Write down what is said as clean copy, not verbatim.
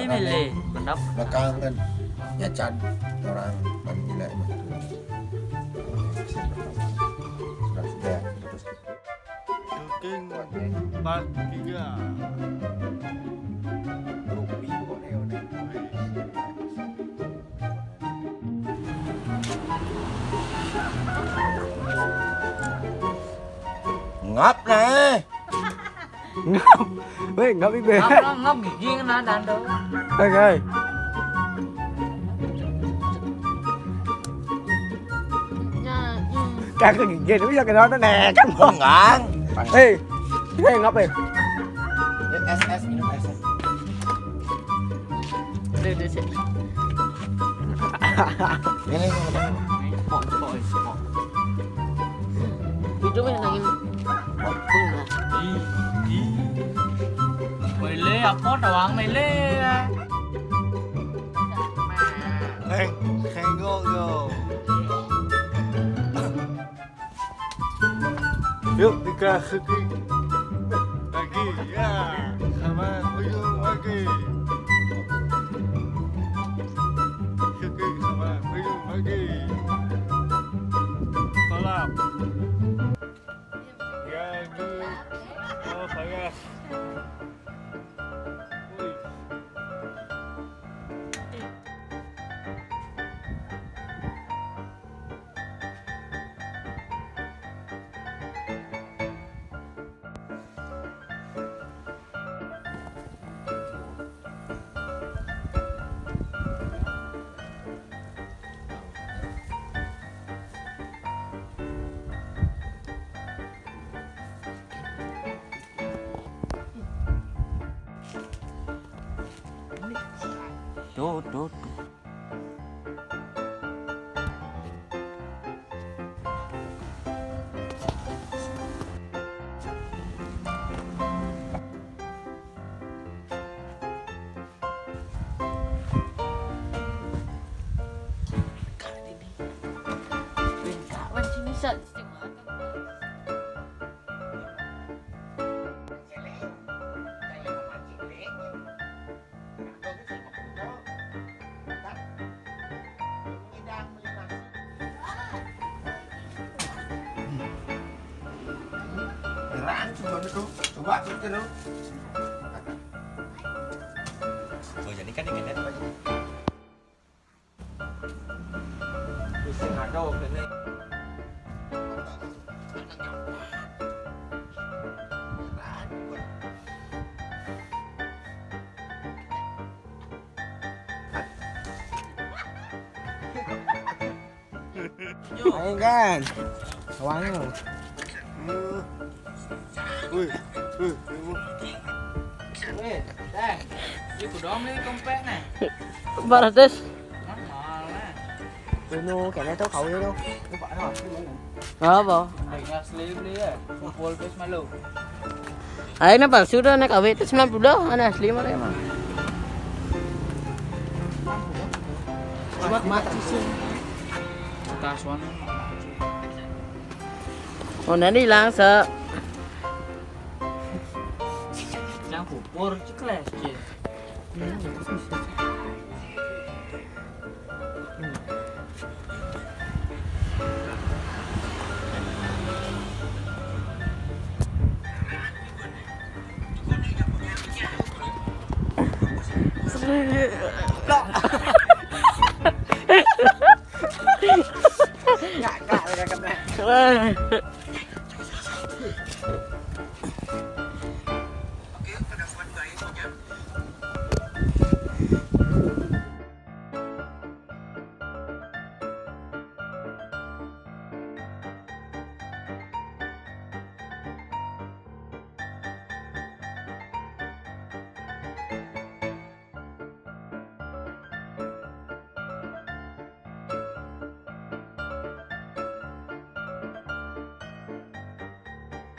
Mele, mantap. Belakangan ya Chan orang menilai sudah terus Cooking part 3. ngap nè Ngap. Weh, ngap ibe. Ngap gigi kena dando. Oke. Kakak gigi nó bisa kena nè, kan ngang ngap eh. es minum es ini Itu mah nangin. Mele apa doang mele. Khengo go. Yuk kita cooking lagi ya. Sama ujung lagi. Cooking sama ujung lagi. Kolap. Ya ini. Oh panas. Wih. Tuh. coba dulu jadi kan ini bisa ngado ini Ayo kan. Wangi. Wih. Đây, đi của đó mới công pet này. Barates. Mahal nè. Puno kaya to kau yo. Apa? Harga asli beli ya. Full face malu. Ay na pa, sudah na kawit 90 dah, ana asli mo rin. Mata sih. Kasuan. Oh, nanti lang sa Yang pupur cikles je. Ngak lagi kan.